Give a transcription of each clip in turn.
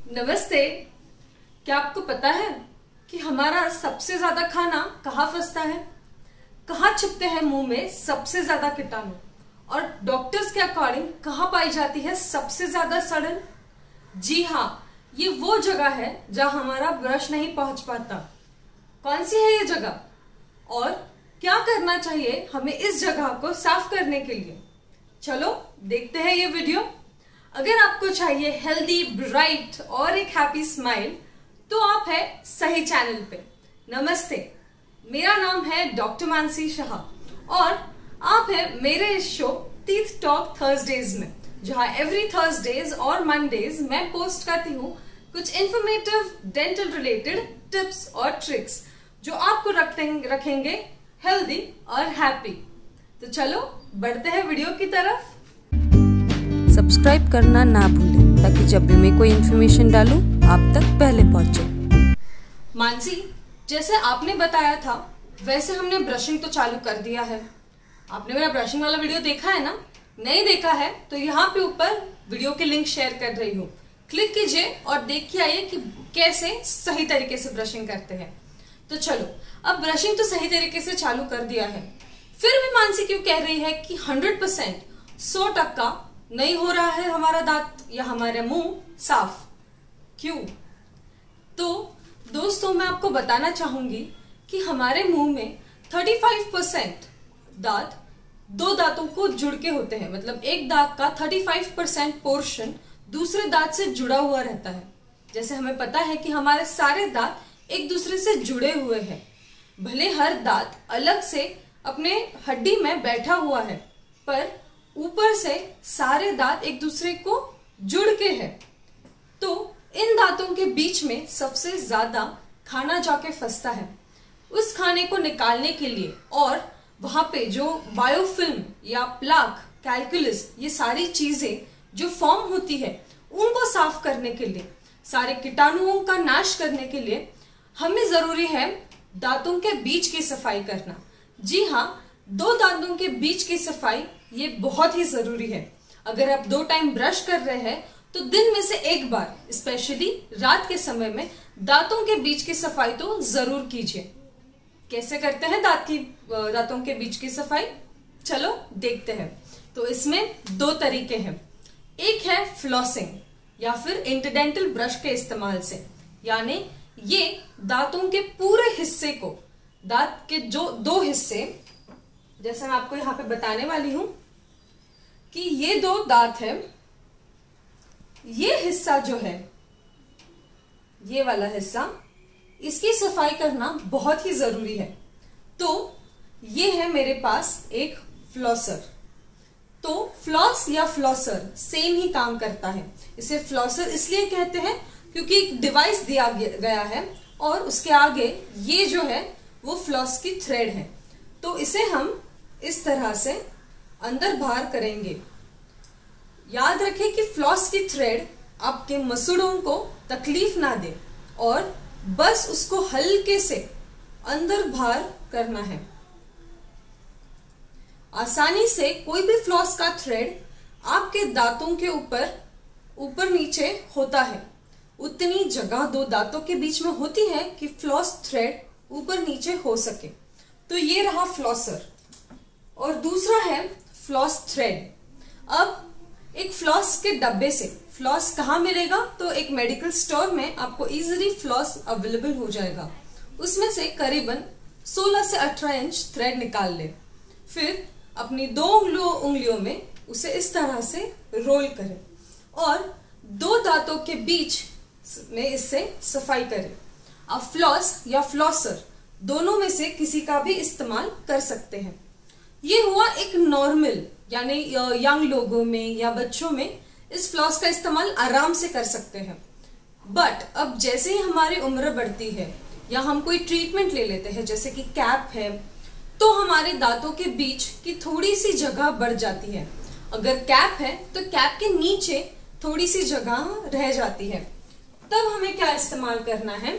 नमस्ते। क्या आपको पता है कि हमारा सबसे ज्यादा खाना कहाँ फंसता है? कहाँ छिपते हैं मुंह में सबसे ज्यादा कीटाणु? और डॉक्टर्स के अकॉर्डिंग कहाँ पाई जाती है सबसे ज्यादा सड़न? जी हाँ, ये वो जगह है जहाँ हमारा ब्रश नहीं पहुंच पाता। कौन सी है ये जगह और क्या करना चाहिए हमें इस जगह को साफ करने के लिए? चलो देखते हैं ये वीडियो। अगर आपको चाहिए हेल्दी, ब्राइट और एक हैप्पी स्माइल तो आप है सही चैनल पे। नमस्ते, मेरा नाम है डॉक्टर मानसी शाह और आप है मेरे इस शो टीथ टॉक थर्सडेज में, जहां एवरी थर्सडेज और मंडेज मैं पोस्ट करती हूँ कुछ इंफॉर्मेटिव डेंटल रिलेटेड टिप्स और ट्रिक्स जो आपको रखेंगे हेल्दी और हैप्पी। तो चलो बढ़ते हैं वीडियो की तरफ। सब्सक्राइब करना ना भूलें ताकि जब भी मैं कोई इन्फॉर्मेशन डालूं आप तक पहले पहुंचे। मानसी, जैसे आपने बताया था वैसे हमने ब्रशिंग तो चालू कर दिया है। आपने मेरा ब्रशिंग वाला वीडियो देखा है ना? नहीं देखा है तो यहाँ पे ऊपर वीडियो के लिंक शेयर कर रही हूँ, क्लिक कीजिए और देख के आइए कि कैसे सही तरीके से ब्रशिंग करते हैं। तो चलो, अब ब्रशिंग तो सही तरीके से चालू कर दिया है, फिर भी मानसी क्यों कह रही है कि 100% 100% नहीं हो रहा है हमारा दांत या हमारा मुंह साफ? क्यों? तो दोस्तों, मैं आपको बताना चाहूंगी कि हमारे मुंह में 35% दांत दो दांतों को जुड़ के होते हैं। मतलब एक दांत का 35% पोर्शन दूसरे दांत से जुड़ा हुआ रहता है। जैसे हमें पता है कि हमारे सारे दांत एक दूसरे से जुड़े हुए हैं। भले हर दांत अलग से अपने हड्डी में बैठा हुआ है, पर ऊपर से सारे दांत एक दूसरे को जुड़ के है। तो इन दांतों के बीच में सबसे ज्यादा खाना जाके फंसता है। उस खाने को निकालने के लिए और वहां पे जो बायोफिल्म या प्लाक, कैल्कुलस, ये सारी चीजें जो फॉर्म होती है उनको साफ करने के लिए, सारे कीटाणुओं का नाश करने के लिए हमें जरूरी है दांतों के बीच की सफाई करना। जी हाँ, दो दांतों के बीच की सफाई ये बहुत ही जरूरी है। अगर आप 2 टाइम ब्रश कर रहे हैं तो दिन में से एक बार, स्पेशली रात के समय में, दांतों के बीच की सफाई तो जरूर कीजिए। कैसे करते हैं दांतों के बीच की सफाई? चलो देखते हैं। तो इसमें 2 तरीके हैं। एक है फ्लॉसिंग या फिर इंटरडेंटल ब्रश के इस्तेमाल से, यानी ये दांतों के पूरे हिस्से को, दांत के जो 2 हिस्से, जैसे मैं आपको यहाँ पे बताने वाली हूं कि ये 2 दांत है, ये हिस्सा जो है, ये वाला हिस्सा, इसकी सफाई करना बहुत ही जरूरी है। तो ये है मेरे पास एक फ्लॉसर। तो फ्लॉस या फ्लॉसर सेम ही काम करता है। इसे फ्लॉसर इसलिए कहते हैं क्योंकि एक डिवाइस दिया गया है और उसके आगे ये जो है वो फ्लॉस की थ्रेड है। तो इसे हम इस तरह से अंदर बाहर करेंगे। याद रखें कि फ्लॉस की थ्रेड आपके मसूड़ों को तकलीफ ना दे और बस उसको हल्के से अंदर बाहर करना है। आसानी से कोई भी फ्लॉस का थ्रेड आपके दांतों के ऊपर नीचे होता है। उतनी जगह 2 दांतों के बीच में होती है कि फ्लॉस थ्रेड ऊपर नीचे हो सके। तो ये रहा फ्लॉसर और दूसरा है फ्लॉस थ्रेड। अब एक फ्लॉस के डब्बे से फ्लॉस कहाँ मिलेगा? तो एक मेडिकल स्टोर में आपको इजीली फ्लॉस अवेलेबल हो जाएगा। उसमें से करीबन 16 से 18 इंच थ्रेड निकाल ले। फिर अपनी 2 उंगलियों में उसे इस तरह से रोल करें और 2 दांतों के बीच में इससे सफाई करें। अब फ्लॉस या फ्लॉसर दोनों में से किसी का भी इस्तेमाल कर सकते हैं। ये हुआ एक नॉर्मल, यानी यंग लोगों में या बच्चों में इस फ्लॉस का इस्तेमाल आराम से कर सकते हैं। बट अब जैसे ही हमारी उम्र बढ़ती है या हम कोई ट्रीटमेंट ले लेते हैं, जैसे कि कैप है, तो हमारे दांतों के बीच की थोड़ी सी जगह बढ़ जाती है। अगर कैप है तो कैप के नीचे थोड़ी सी जगह रह जाती है। तब हमें क्या इस्तेमाल करना है?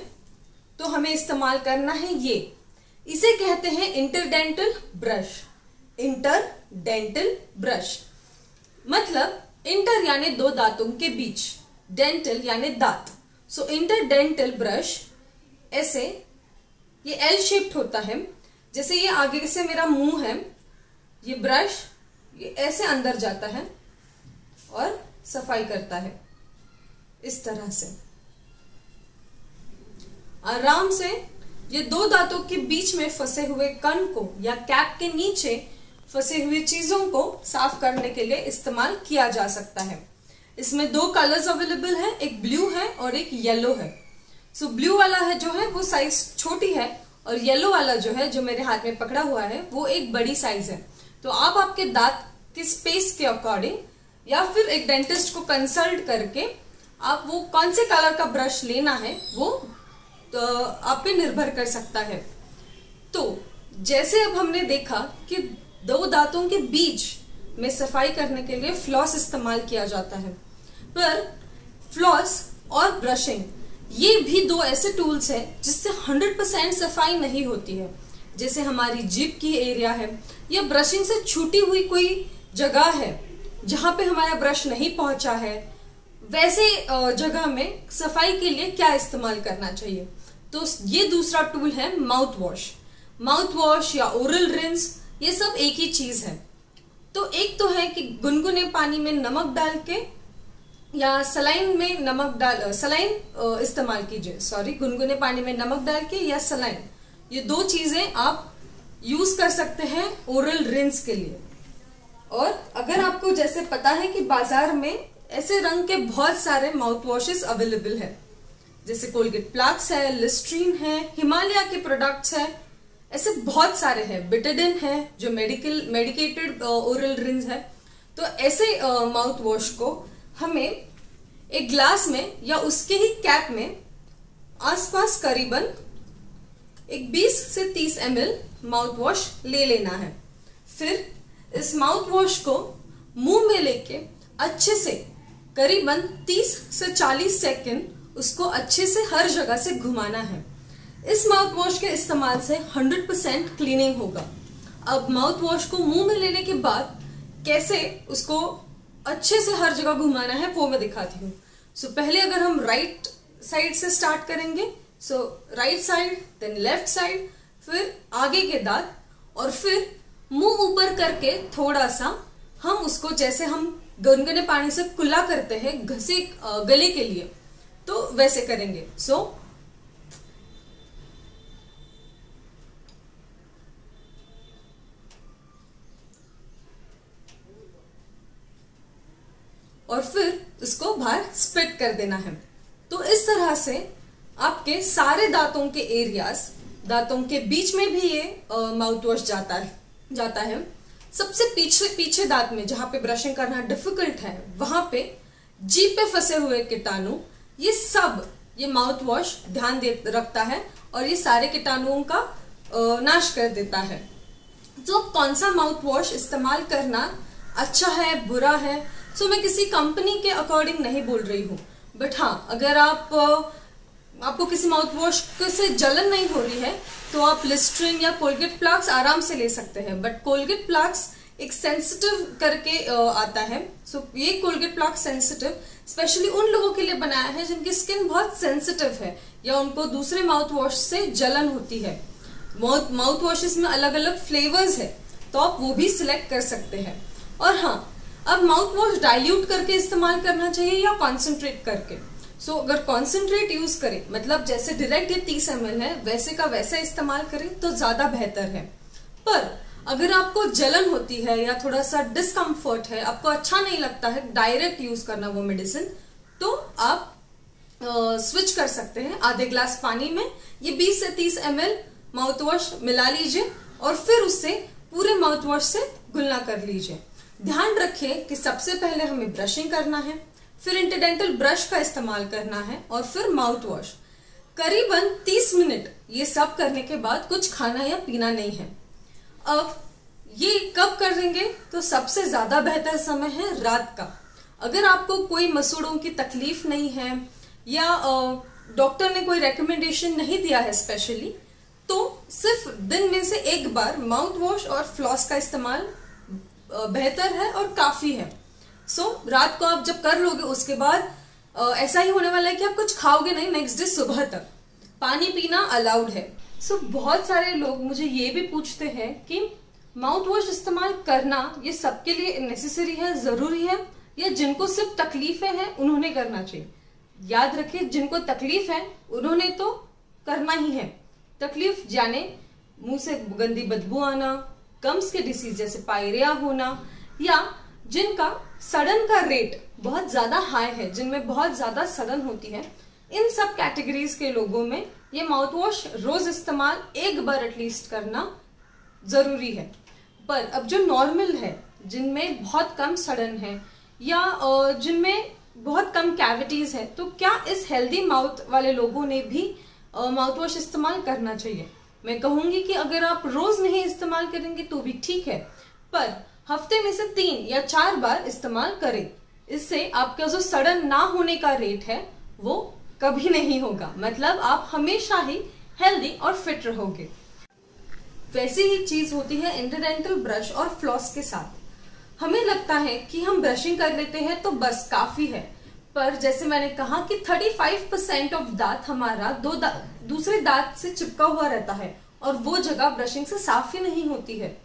तो हमें इस्तेमाल करना है इसे कहते हैं इंटरडेंटल ब्रश। इंटरडेंटल ब्रश मतलब इंटर यानी 2 दांतों के बीच, डेंटल यानी दांत, सो इंटरडेंटल ब्रश ऐसे ये एल शेप्ड होता है, जैसे ये आगे से मेरा मुंह है, ये ब्रश ये ऐसे अंदर जाता है और सफाई करता है इस तरह से। आराम से ये दो दांतों के बीच में फंसे हुए कण को या कैप के नीचे फंसे हुए चीजों को साफ करने के लिए इस्तेमाल किया जा सकता है। इसमें दो कलर्स अवेलेबल है, एक ब्लू है और एक येलो है। सो ब्लू वाला है जो है वो साइज छोटी है और येलो वाला जो है जो मेरे हाथ में पकड़ा हुआ है वो एक बड़ी साइज है। तो आप आपके दांत के स्पेस के अकॉर्डिंग या फिर एक डेंटिस्ट को कंसल्ट करके आप वो कौन से कलर का ब्रश लेना है वो तो आप पे निर्भर कर सकता है। तो जैसे अब हमने देखा कि दो दांतों के बीच में सफाई करने के लिए फ्लॉस इस्तेमाल किया जाता है, पर फ्लॉस और ब्रशिंग ये भी दो ऐसे टूल्स है जिससे 100% सफाई नहीं होती है। जैसे हमारी जीभ की एरिया है या ब्रशिंग से छूटी हुई कोई जगह है जहां पे हमारा ब्रश नहीं पहुंचा है, वैसे जगह में सफाई के लिए क्या इस्तेमाल करना चाहिए। तो ये दूसरा टूल है माउथ वॉश। माउथ वॉश या ओरल रिंस ये सब एक ही चीज है। तो एक तो है कि गुनगुने पानी में नमक डाल के या सलाइन में नमक डाल सलाइन इस्तेमाल कीजिए, सॉरी गुनगुने पानी में नमक डाल के या सलाइन, ये दो चीजें आप यूज कर सकते हैं ओरल रिंस के लिए। और अगर आपको जैसे पता है कि बाजार में ऐसे रंग के बहुत सारे माउथ वॉशेस अवेलेबल है, जैसे कोलगेट प्लक्स है, लिस्ट्रीन है, हिमालय के प्रोडक्ट्स है, ऐसे बहुत सारे हैं, बिटाडिन है जो मेडिकेटेड ओरल रिंस है। तो ऐसे माउथ वॉश को हमें एक ग्लास में या उसके ही कैप में आसपास करीबन एक 20 से 30 ml माउथ वॉश ले लेना है। फिर इस माउथ वॉश को मुंह में लेके अच्छे से करीबन 30 से 40 सेकंड उसको अच्छे से हर जगह से घुमाना है। इस माउथ वॉश के इस्तेमाल से 100% क्लीनिंग होगा। अब माउथ वॉश को मुंह में लेने के बाद कैसे उसको अच्छे से हर जगह घुमाना है वो मैं दिखाती हूँ। सो पहले अगर हम राइट साइड से स्टार्ट करेंगे, so right side, then left side, फिर आगे के दांत और फिर मुंह ऊपर करके थोड़ा सा हम उसको जैसे हम गुनगुने पानी से कुल्ला करते हैं घसे गले के लिए, तो वैसे करेंगे। सो और फिर इसको बाहर स्प्लिट कर देना है। तो इस तरह से आपके सारे दांतों के एरियाज, दांतों के बीच में भी ये माउथ वॉश जाता है। सबसे पीछे दांत में जहां पे ब्रशिंग करना डिफिकल्ट है, वहां पे जीभ पे फंसे हुए कीटाणु, ये माउथ वॉश ध्यान रखता है और ये सारे कीटाणुओं का नाश कर देता है। तो कौन सा माउथ वॉश इस्तेमाल करना अच्छा है बुरा है, सो मैं किसी कंपनी के अकॉर्डिंग नहीं बोल रही हूँ, बट हाँ अगर आपको किसी माउथ वॉश से जलन नहीं हो रही है तो आप लिस्ट्रीन या कोलगेट प्लक्स आराम से ले सकते हैं। बट कोलगेट प्लक्स एक सेंसिटिव करके आता है। सो ये कोलगेट प्लक्स सेंसिटिव स्पेशली उन लोगों के लिए बनाया है जिनकी स्किन बहुत सेंसिटिव है या उनको दूसरे माउथ वॉश से जलन होती है। माउथ वॉशेस में अलग अलग फ्लेवर्स है, तो आप वो भी सिलेक्ट कर सकते हैं। और हाँ, अब माउथ वॉश डाइल्यूट करके इस्तेमाल करना चाहिए या कॉन्सेंट्रेट करके। सो अगर कॉन्सेंट्रेट यूज करें, मतलब जैसे डायरेक्ट ये 30 ml है वैसे का वैसा इस्तेमाल करें तो ज्यादा बेहतर है। पर अगर आपको जलन होती है या थोड़ा सा डिस्कम्फर्ट है, आपको अच्छा नहीं लगता है डायरेक्ट यूज करना वो मेडिसिन, तो आप स्विच कर सकते हैं। आधे ग्लास पानी में ये 20 से 30 ml माउथ वॉश मिला लीजिए और फिर उससे पूरे माउथ वॉश से गुलना कर लीजिए। ध्यान रखिए कि सबसे पहले हमें ब्रशिंग करना है, फिर इंटरडेंटल ब्रश का इस्तेमाल करना है और फिर माउथ वॉश। करीबन 30 मिनट ये सब करने के बाद कुछ खाना या पीना नहीं है। अब ये कब करेंगे, तो सबसे ज्यादा बेहतर समय है रात का। अगर आपको कोई मसूड़ों की तकलीफ नहीं है या डॉक्टर ने कोई रेकमेंडेशन नहीं दिया है स्पेशली, तो सिर्फ दिन में से एक बार माउथ वॉश और फ्लॉस का इस्तेमाल बेहतर है और काफी है। सो रात को आप जब कर लोगे उसके बाद ऐसा ही होने वाला है कि आप कुछ खाओगे नहीं नेक्स्ट डे सुबह तक। पानी पीना अलाउड है। बहुत सारे लोग मुझे ये भी पूछते हैं कि माउथ वॉश इस्तेमाल करना ये सबके लिए नेसेसरी है, जरूरी है, या जिनको सिर्फ तकलीफें हैं उन्होंने करना चाहिए। याद रखिए, जिनको तकलीफ है उन्होंने तो करना ही है। तकलीफ जाने मुंह से गंदी बदबू आना, गम्स के डिसीज जैसे पायरिया होना, या जिनका सड़न का रेट बहुत ज्यादा हाई है, जिनमें बहुत ज्यादा सड़न होती है, इन सब कैटेगरीज के लोगों में ये माउथ वॉश रोज इस्तेमाल एक बार एटलीस्ट करना जरूरी है। पर अब जो नॉर्मल है, जिनमें बहुत कम सड़न है या जिनमें बहुत कम कैविटीज है, तो क्या इस हेल्दी माउथ वाले लोगों ने भी माउथ वॉश इस्तेमाल करना चाहिए? मैं कहूंगी कि अगर आप रोज नहीं इस्तेमाल करेंगे तो भी ठीक है, पर हफ्ते में से 3 या 4 बार इस्तेमाल करें। इससे आपका जो सड़न ना होने का रेट है वो कभी नहीं होगा, मतलब आप हमेशा ही हेल्दी और फिट रहोगे। वैसी ही चीज होती है इंटरडेंटल ब्रश और फ्लॉस के साथ। हमें लगता है कि हम ब्रशिंग कर लेते हैं तो बस काफी है, पर जैसे मैंने कहा कि 35% ऑफ दांत हमारा दूसरे दांत से चिपका हुआ रहता है और वो जगह ब्रशिंग से साफ ही नहीं होती है।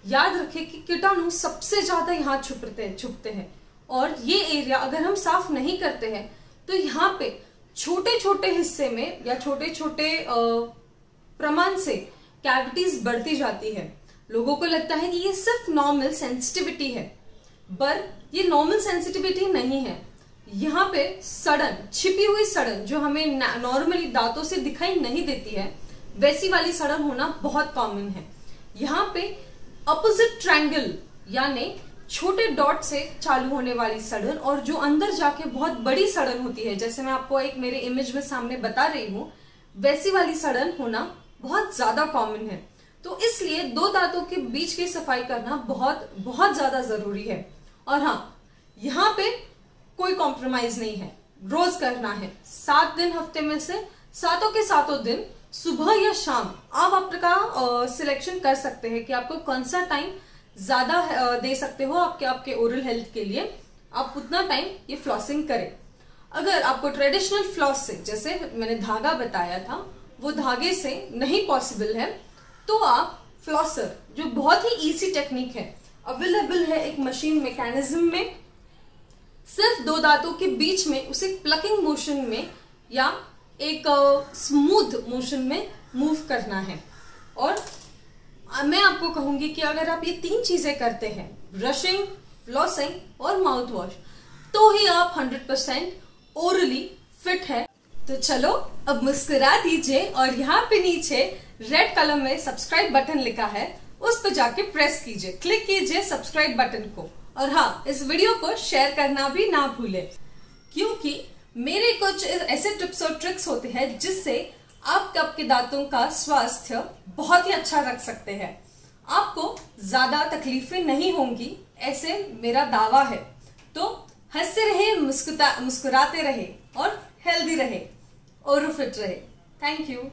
याद रखें कि कीटाणु सबसे ज्यादा यहाँ छुपते हैं और ये एरिया अगर हम साफ नहीं करते हैं तो यहाँ पे छोटे छोटे हिस्से में या छोटे छोटे प्रमाण से कैविटीज बढ़ती जाती है। लोगों को लगता है कि ये सिर्फ नॉर्मल सेंसिटिविटी है, पर ये नॉर्मल सेंसिटिविटी नहीं है। यहाँ पे सड़न, छिपी हुई सड़न जो हमें नॉर्मली दांतों से दिखाई नहीं देती है, वैसी वाली सड़न होना बहुत कॉमन है। यहाँ पे अपोजिट ट्रायंगल यानी छोटे डॉट से चालू होने वाली सड़न और जो अंदर जाके बहुत बड़ी सड़न होती है, जैसे मैं आपको एक मेरे इमेज में सामने बता रही हूँ, वैसी वाली सड़न होना बहुत ज्यादा कॉमन है। तो इसलिए 2 दांतों के बीच की सफाई करना बहुत बहुत ज्यादा जरूरी है। और हाँ, यहाँ पे कोई कॉम्प्रोमाइज नहीं है, रोज करना है। 7 दिन हफ्ते में से 7 के 7 दिन सुबह या शाम आप आपका सिलेक्शन कर सकते हैं कि आपको कौन सा टाइम ज्यादा दे सकते हो आपके ओरल हेल्थ के लिए। आप उतना टाइम ये फ्लॉसिंग करें। अगर आपको ट्रेडिशनल फ्लॉस से, जैसे मैंने धागा बताया था, वो धागे से नहीं पॉसिबल है, तो आप फ्लॉसर, जो बहुत ही इजी टेक्निक है, अवेलेबल है एक मशीन मैकेनिज्म में, सिर्फ 2 दांतों के बीच में उसे प्लकिंग मोशन में या एक स्मूथ मोशन में मूव करना है। और मैं आपको कहूंगी कि अगर आप ये 3 चीजें करते हैं, ब्रशिंग, फ्लॉसिंग और माउथ वॉश, तो ही आप 100% ओरली फिट है। तो चलो अब मुस्कुरा दीजिए और यहाँ पे नीचे रेड कलर में सब्सक्राइब बटन लिखा है, उस पर जाके प्रेस कीजिए, क्लिक कीजिए सब्सक्राइब बटन को। और हाँ, इस वीडियो को शेयर करना भी ना भूलें, क्योंकि मेरे कुछ ऐसे टिप्स और ट्रिक्स होते हैं जिससे आप आपके दांतों का स्वास्थ्य बहुत ही अच्छा रख सकते हैं। आपको ज्यादा तकलीफें नहीं होंगी, ऐसे मेरा दावा है। तो हंसते रहे, मुस्कुराते रहे और हेल्दी रहे और फिट रहे। Thank you.